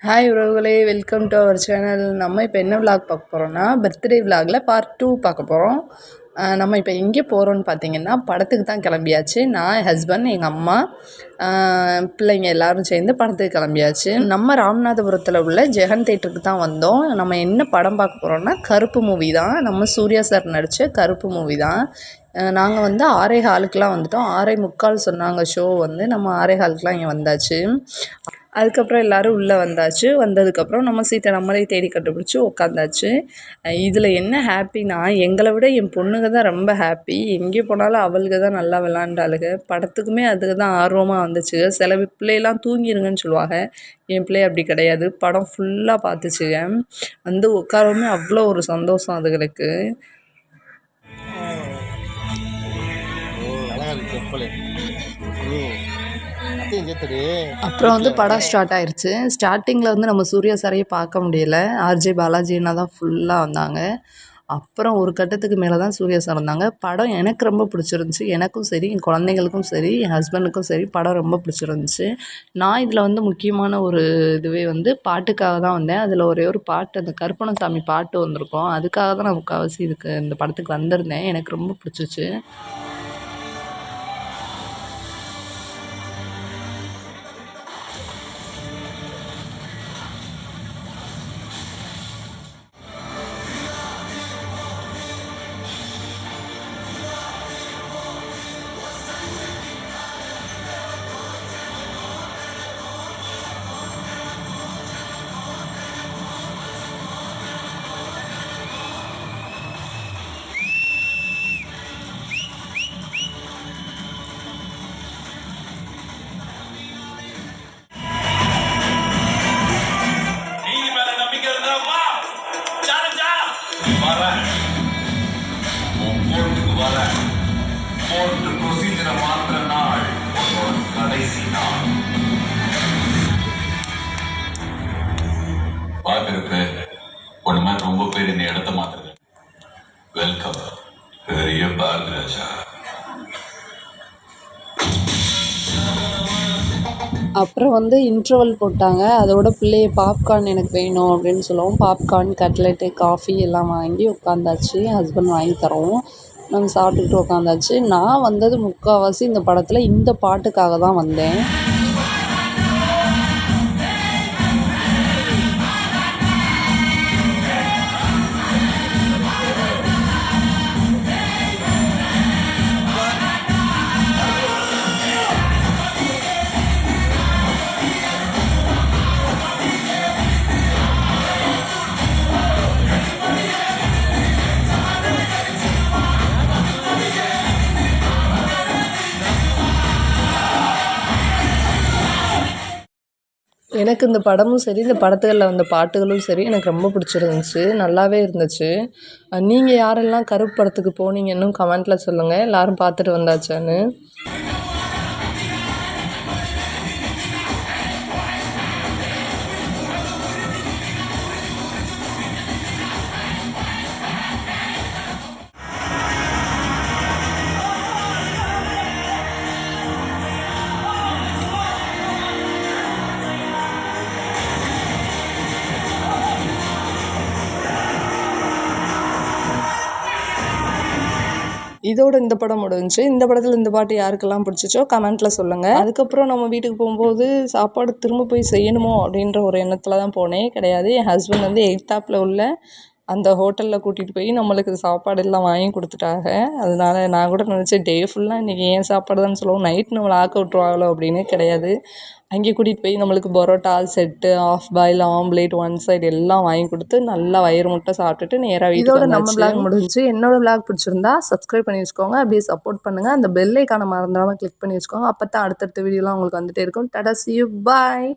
Hi உறவுகளே, welcome to our channel. நம்ம இப்போ என்ன விலாக் பார்க்க போகிறோம்னா, பர்த்டே விலாகில் பார்ட் 2 பார்க்க போகிறோம். நம்ம இப்போ எங்கே போகிறோன்னு பார்த்தீங்கன்னா, படத்துக்கு தான் கிளம்பியாச்சு. நான், என் ஹஸ்பண்ட், எங்கள் அம்மா, பிள்ளைங்க எல்லோரும் சேர்ந்து படத்துக்கு கிளம்பியாச்சு. நம்ம ராமநாதபுரத்தில் உள்ள ஜெகன் தேட்டருக்கு தான் வந்தோம். நம்ம என்ன படம் பார்க்க போகிறோம்னா, கருப்பு மூவி தான். நம்ம சூர்யா சார் நடித்த கருப்பு மூவி தான். நாங்கள் வந்து 6:15க்குலாம் வந்துவிட்டோம். 6:45 சொன்னாங்க ஷோ வந்து. நம்ம 6:15க்குலாம் இங்கே வந்தாச்சு. அதுக்கப்புறம் எல்லோரும் உள்ளே வந்தாச்சு. வந்ததுக்கப்புறம் நம்ம சீட்டை நம்மளே தேடி கண்டுபிடிச்சி உட்காந்தாச்சு. இதில் என்ன ஹாப்பினா, எங்களை விட என் பொண்ணுங்க தான் ரொம்ப ஹாப்பி. எங்கே போனாலும் அவளுக தான் நல்லா விளாண்டாளுக. படத்துக்குமே அதுக்கு தான் ஆர்வமாக வந்துச்சுங்க. சில பிள்ளையெல்லாம் தூங்கிடுங்கன்னு சொல்லுவாங்க. என் பிள்ளை அப்படி கிடையாது, படம் ஃபுல்லாக பார்த்துச்சுங்க. வந்து உட்காரவுமே அவ்வளோ ஒரு சந்தோஷம் அதுகளுக்கு. அப்புறம் வந்து படம் ஸ்டார்ட் ஆயிடுச்சு. ஸ்டார்டிங்கில் வந்து நம்ம சூர்யா சாரையே பார்க்க முடியல. ஆர்ஜே பாலாஜின்னா தான் ஃபுல்லாக வந்தாங்க. அப்புறம் ஒரு கட்டத்துக்கு மேலே தான் சூர்யா சார் வந்தாங்க. படம் எனக்கு ரொம்ப பிடிச்சிருந்துச்சி. எனக்கும் சரி, என் குழந்தைங்களுக்கும் சரி, என் ஹஸ்பண்டுக்கும் சரி படம் ரொம்ப பிடிச்சிருந்துச்சி. நான் இதில் வந்து முக்கியமான ஒரு இதுவே வந்து பாட்டுக்காக தான் வந்தேன். அதில் ஒரே ஒரு பாட்டு, அந்த கருப்பணசாமி பாட்டு வந்திருக்கோம். அதுக்காக தான் நான் முக்கால்வாசி இந்த படத்துக்கு வந்திருந்தேன். எனக்கு ரொம்ப பிடிச்சிச்சு. பார்க்கறப்ப ஒரு மாதிரி ரொம்ப பேர் இந்த இடத்த மாத்துறது. வெல்கம் பெரிய பாரதிராஜா. அப்புறம் வந்து இன்டர்வல் போட்டாங்க. அதோட பிள்ளைய பாப்கார்ன் எனக்கு வேணும் அப்படின்னு சொல்லவும், பாப்கார்ன், கட்லெட்டு, காஃபி எல்லாம் வாங்கி உட்காந்தாச்சு. ஹஸ்பண்ட் வாங்கி தரவும் நம்ம சாப்பிட்டுக்கிட்டு உட்காந்தாச்சு. நான் வந்தது முக்கால்வாசி இந்த படத்தில் இந்த பாட்டுக்காக தான் வந்தேன். எனக்கு இந்த படமும் சரி, இந்த படத்துகளில் வந்த பாட்டுகளும் சரி எனக்கு ரொம்ப பிடிச்சிருந்துச்சி. நல்லாவே இருந்துச்சு. நீங்கள் யாரெல்லாம் கருப்பு படத்துக்கு போனீங்கன்னு கமெண்ட்டில் சொல்லுங்கள். எல்லோரும் பார்த்துட்டு வந்தாச்சான்னு. இதோட இந்த படம் முடிஞ்சுச்சு. இந்த படத்தில் இந்த பாட்டு யாருக்கெல்லாம் பிடிச்சிச்சோ கமெண்ட்டில் சொல்லுங்கள். அதுக்கப்புறம் நம்ம வீட்டுக்கு போகும்போது சாப்பாடு திரும்ப போய் செய்யணுமோ அப்படின்ற ஒரு எண்ணத்தில் தான் போனேன். கிடையாது, என் ஹஸ்பண்ட் வந்து எய்த்தாப்பில் உள்ள அந்த ஹோட்டலில் கூட்டிகிட்டு போய் நம்மளுக்கு சாப்பாடு எல்லாம் வாங்கி கொடுத்துட்டாங்க. அதனால நான் கூட நினச்சேன் டே ஃபுல்லாக இன்றைக்கி ஏன் சாப்பாடு தான் சொல்லுவோம், நைட் நம்மளை ஆக்க விட்ருவாங்களோ அப்படின்னு. கிடையாது, அங்கே கூட்டிகிட்டு போய் நம்மளுக்கு parotta set, half boil, omelette, one side எல்லாம் வாங்கி கொடுத்து நல்லா வயிறு முட்டை சாப்பிட்டுட்டு நேராக வீட்டுக்கு வந்தாச்சு. நம்ம விளாக் முடிஞ்சிச்சு. என்னோட விளாக் பிடிச்சிருந்தா சப்ஸ்கிரைப் பண்ணி வச்சுக்கோங்க. அப்படியே சப்போர்ட் பண்ணுங்கள். அந்த பெல் ஐக்கானை மறந்துடாமல் கிளிக் பண்ணி வச்சுக்கோங்க. அப்போ தான் அடுத்தடுத்த வீடியோலாம் உங்களுக்கு வந்துகிட்டே இருக்கும். Tata, see you, bye.